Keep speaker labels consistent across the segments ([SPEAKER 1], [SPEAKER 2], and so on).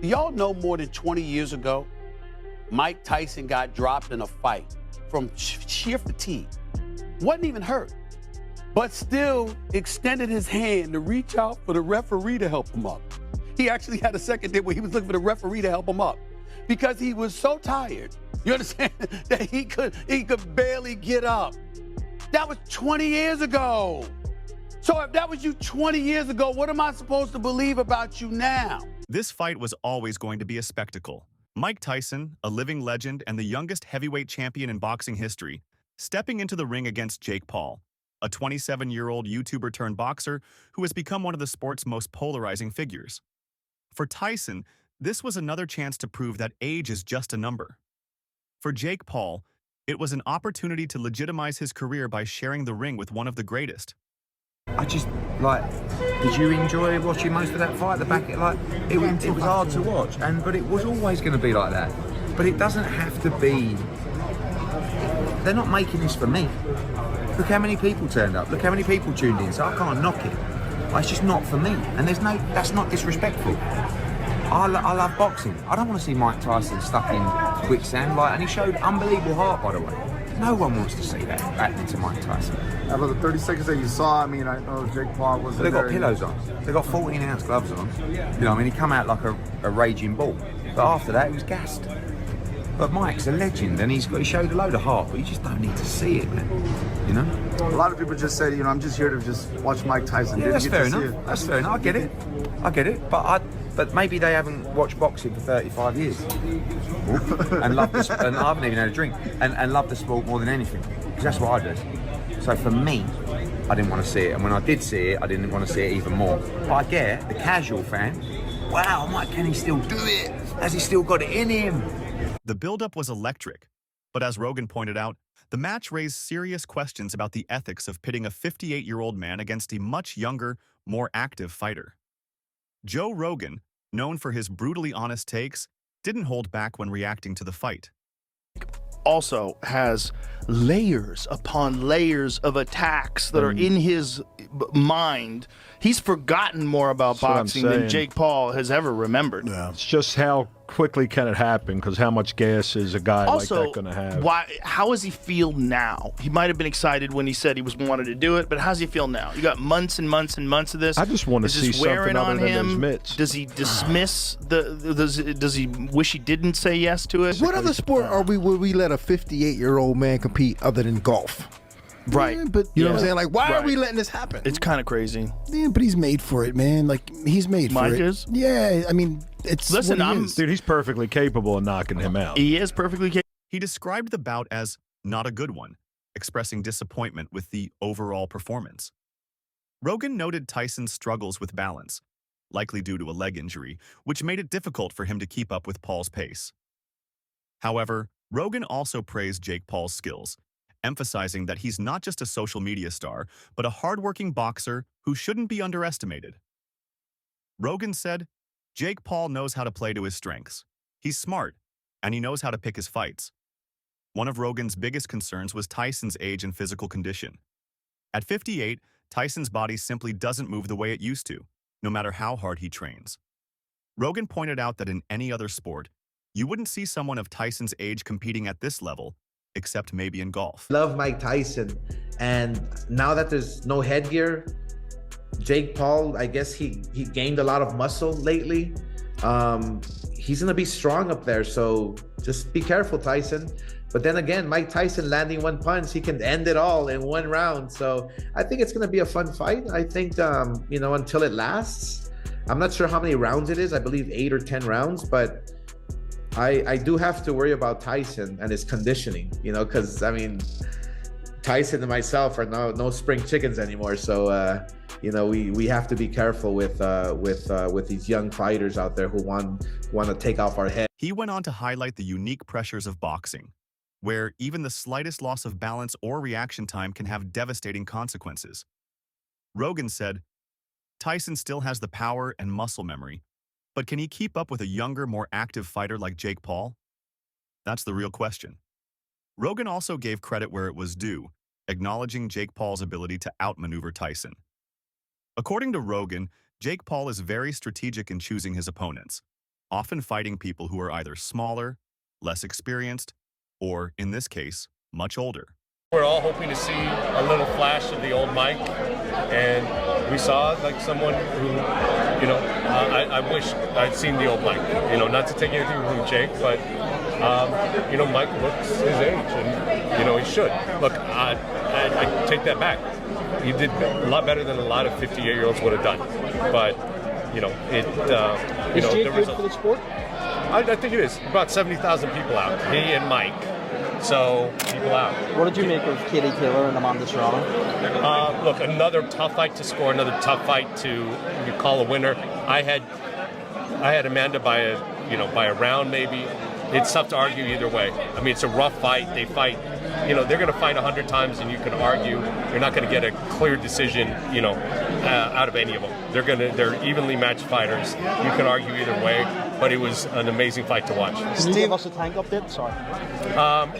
[SPEAKER 1] Do y'all know more than 20 years ago, Mike Tyson got dropped in a fight from sheer fatigue? Wasn't even hurt, but still extended his hand to reach out for the referee to help him up. He actually had a second there where he was looking for the referee to help him up because he was so tired, you understand, that he could barely get up. That was 20 years ago. So if that was you 20 years ago, what am I supposed to believe about you now?
[SPEAKER 2] This fight was always going to be a spectacle. Mike Tyson, a living legend and the youngest heavyweight champion in boxing history, stepping into the ring against Jake Paul, a 27-year-old YouTuber turned boxer who has become one of the sport's most polarizing figures. For Tyson, this was another chance to prove that age is just a number. For Jake Paul, it was an opportunity to legitimize his career by sharing the ring with one of the greatest.
[SPEAKER 3] I just, did you enjoy watching most of that fight? It was hard to watch, but it was always going to be like that. But it doesn't have to be. They're not making this for me. Look how many people turned up. Look how many people tuned in. So I can't knock it. It's just not for me. And that's not disrespectful. I love boxing. I don't want to see Mike Tyson stuck in quicksand. And he showed unbelievable heart, by the way. No one wants to see that happening to Mike Tyson.
[SPEAKER 4] About the 30 seconds that you saw, I mean, I know Jake Paul was.
[SPEAKER 3] They got pillows on. They got 14-ounce gloves on. He come out like a raging bull. But after that, he was gassed. But Mike's a legend, and he showed a load of heart, but you just don't need to see it, man.
[SPEAKER 4] A lot of people just said, I'm just here to just watch Mike Tyson.
[SPEAKER 3] Yeah, that's fair enough. That's fair enough. I get it. But maybe they haven't watched boxing for 35 years and loved and I haven't even had a drink and loved the sport more than anything, because that's what I do. So for me, I didn't want to see it, and when I did see it, I didn't want to see it even more. But I get the casual fan. Wow, Mike, can he still do it? Has he still got it in him?
[SPEAKER 2] The build-up was electric, but as Rogan pointed out, the match raised serious questions about the ethics of pitting a 58-year-old man against a much younger, more active fighter. Joe Rogan, known for his brutally honest takes, didn't hold back when reacting to the fight.
[SPEAKER 5] Also has layers upon layers of attacks that are in his mind. He's forgotten more about boxing than Jake Paul has ever remembered.
[SPEAKER 6] Yeah. It's just how quickly can it happen, because how much gas is a guy like that going to have?
[SPEAKER 5] How does he feel now? He might have been excited when he said he wanted to do it, but how does he feel now? You got months and months and months of this.
[SPEAKER 6] I just want to see something other than those mitts.
[SPEAKER 5] Does he dismiss does he wish he didn't say yes to it?
[SPEAKER 7] What other sport would we let a 58-year-old man compete other than golf?
[SPEAKER 5] Right.
[SPEAKER 7] Yeah, but you know what I'm saying? Like, why are we letting this happen?
[SPEAKER 5] It's kind of crazy.
[SPEAKER 7] Yeah, but he's made for it, man. Like, he's made for it.
[SPEAKER 5] Mike is?
[SPEAKER 7] Yeah, I mean, it's
[SPEAKER 5] Listen,
[SPEAKER 6] dude, he's perfectly capable of knocking him out.
[SPEAKER 5] He is perfectly capable.
[SPEAKER 2] He described the bout as not a good one, expressing disappointment with the overall performance. Rogan noted Tyson's struggles with balance, likely due to a leg injury, which made it difficult for him to keep up with Paul's pace. However, Rogan also praised Jake Paul's skills, emphasizing that he's not just a social media star, but a hardworking boxer who shouldn't be underestimated. Rogan said, Jake Paul knows how to play to his strengths. He's smart, and he knows how to pick his fights. One of Rogan's biggest concerns was Tyson's age and physical condition. At 58, Tyson's body simply doesn't move the way it used to, no matter how hard he trains. Rogan pointed out that in any other sport, you wouldn't see someone of Tyson's age competing at this level, except maybe in golf.
[SPEAKER 8] Love Mike Tyson, and now that there's no headgear, Jake Paul, I guess he gained a lot of muscle lately. He's gonna be strong up there, so just be careful, Tyson. But then again, Mike Tyson landing one punch, he can end it all in one round. So I think it's gonna be a fun fight. I think until it lasts. I'm not sure how many rounds it is. I believe 8 or 10 rounds, but I do have to worry about Tyson and his conditioning, because I mean, Tyson and myself are no spring chickens anymore. So we have to be careful with these young fighters out there who want to take off our head.
[SPEAKER 2] He went on to highlight the unique pressures of boxing, where even the slightest loss of balance or reaction time can have devastating consequences. Rogan said, Tyson still has the power and muscle memory, but can he keep up with a younger, more active fighter like Jake Paul? That's the real question. Rogan also gave credit where it was due, acknowledging Jake Paul's ability to outmaneuver Tyson. According to Rogan, Jake Paul is very strategic in choosing his opponents, often fighting people who are either smaller, less experienced, or, in this case, much older.
[SPEAKER 9] We're all hoping to see a little flash of the old Mike, and we saw like someone who, I wish I'd seen the old Mike. Not to take anything from Jake, but Mike looks his age, and he should. Look, I take that back. He did a lot better than a lot of 58-year-olds would have done, but
[SPEAKER 5] Is Jake good for the sport?
[SPEAKER 9] I think it is. About 70,000 people out. Me and Mike. So, people out.
[SPEAKER 10] What did you make of Katie Taylor and Amanda Serrano?
[SPEAKER 9] Look, another tough fight to score, another tough fight to call a winner. I had Amanda by a round maybe. It's tough to argue either way. I mean, it's a rough fight. They fight, they're going to fight 100 times, and you can argue. You're not going to get a clear decision, out of any of them. They're evenly matched fighters. You can argue either way, but it was an amazing fight to watch.
[SPEAKER 10] Can you give us a tank update? Sorry.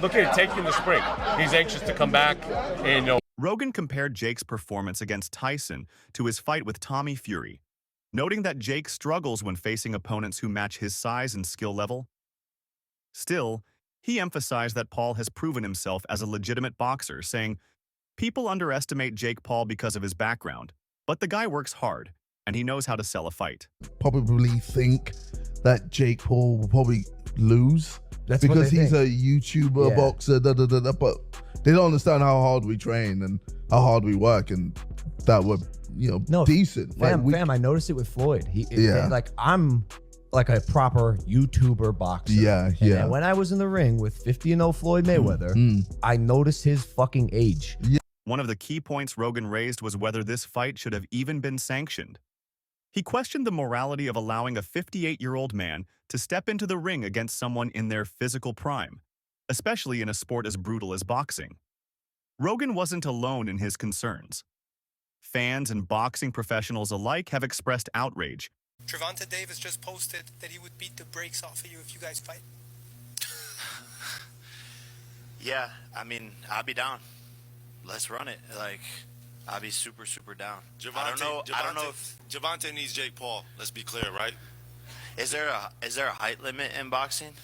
[SPEAKER 9] Look at it, take in the spring. He's anxious to come back, and
[SPEAKER 2] Rogan compared Jake's performance against Tyson to his fight with Tommy Fury, noting that Jake struggles when facing opponents who match his size and skill level. Still, he emphasized that Paul has proven himself as a legitimate boxer, saying, "People underestimate Jake Paul because of his background, but the guy works hard, and he knows how to sell a fight."
[SPEAKER 11] Probably think that Jake Paul will probably lose
[SPEAKER 3] That's
[SPEAKER 11] because he's
[SPEAKER 3] think.
[SPEAKER 11] a YouTuber boxer, but they don't understand how hard we train and how hard we work, and that we're decent.
[SPEAKER 3] Fam, I noticed it with Floyd. I'm like a proper YouTuber boxer.
[SPEAKER 11] Yeah.
[SPEAKER 3] And when I was in the ring with 50-0 Floyd Mayweather, I noticed his fucking age.
[SPEAKER 2] One of the key points Rogan raised was whether this fight should have even been sanctioned. He questioned the morality of allowing a 58-year-old man to step into the ring against someone in their physical prime, especially in a sport as brutal as boxing. Rogan wasn't alone in his concerns. Fans and boxing professionals alike have expressed outrage.
[SPEAKER 12] Trevante Davis just posted that he would beat the brakes off of you if you guys fight.
[SPEAKER 13] Yeah, I mean, I'll be down. Let's run it. I'll be super, super down. I don't know if
[SPEAKER 14] Trevante needs Jake Paul. Let's be clear, right?
[SPEAKER 13] Is there a height limit in boxing?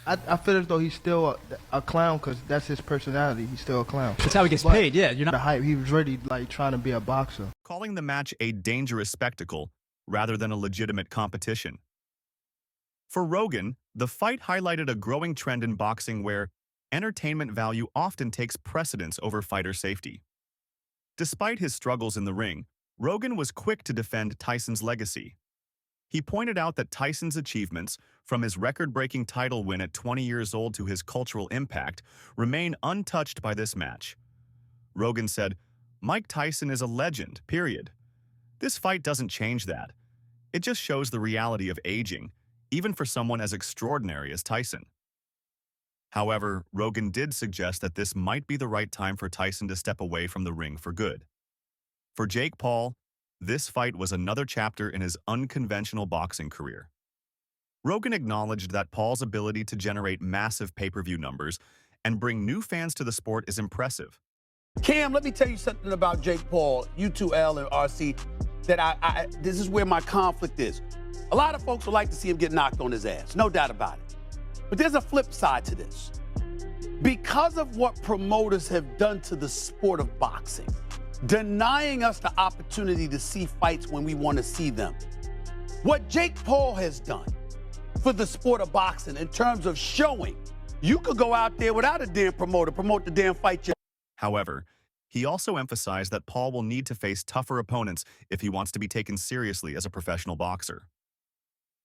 [SPEAKER 15] I feel as though he's still a clown because that's his personality. He's still a clown.
[SPEAKER 10] That's how he gets paid. Yeah, you're not
[SPEAKER 15] the hype. He was really trying to be a boxer.
[SPEAKER 2] Calling the match a dangerous spectacle rather than a legitimate competition. For Rogan, the fight highlighted a growing trend in boxing where entertainment value often takes precedence over fighter safety. Despite his struggles in the ring, Rogan was quick to defend Tyson's legacy. He pointed out that Tyson's achievements, from his record-breaking title win at 20 years old to his cultural impact, remain untouched by this match. Rogan said, "Mike Tyson is a legend, period. This fight doesn't change that. It just shows the reality of aging, even for someone as extraordinary as Tyson." However, Rogan did suggest that this might be the right time for Tyson to step away from the ring for good. For Jake Paul, this fight was another chapter in his unconventional boxing career. Rogan acknowledged that Paul's ability to generate massive pay-per-view numbers and bring new fans to the sport is impressive.
[SPEAKER 1] Cam, let me tell you something about Jake Paul, U2L and RC, that this is where my conflict is. A lot of folks would like to see him get knocked on his ass, no doubt about it. But there's a flip side to this. Because of what promoters have done to the sport of boxing, denying us the opportunity to see fights when we want to see them. What Jake Paul has done for the sport of boxing in terms of showing you could go out there without a damn promoter, promote the damn fight.
[SPEAKER 2] However, he also emphasized that Paul will need to face tougher opponents if he wants to be taken seriously as a professional boxer.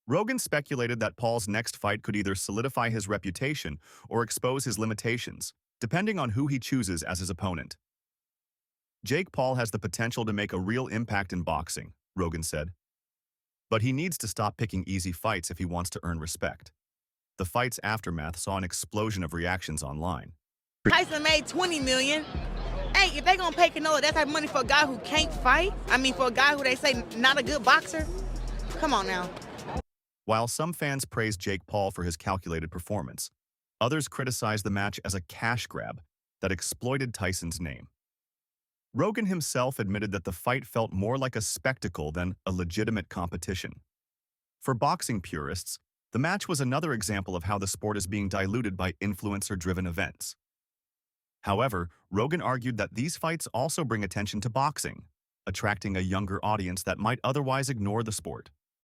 [SPEAKER 2] Rogan speculated that Paul's next fight could either solidify his reputation or expose his limitations, depending on who he chooses as his opponent. Jake Paul has the potential to make a real impact in boxing, Rogan said. But he needs to stop picking easy fights if he wants to earn respect. The fight's aftermath saw an explosion of reactions online.
[SPEAKER 16] Tyson made $20 million. Hey, if they gonna pay Canelo that type of money for a guy who can't fight, for a guy who they say not a good boxer, come on now.
[SPEAKER 2] While some fans praised Jake Paul for his calculated performance, others criticized the match as a cash grab that exploited Tyson's name. Rogan himself admitted that the fight felt more like a spectacle than a legitimate competition. For boxing purists, The match was another example of how the sport is being diluted by influencer-driven events. However, Rogan argued that these fights also bring attention to boxing, attracting a younger audience that might otherwise ignore the sport.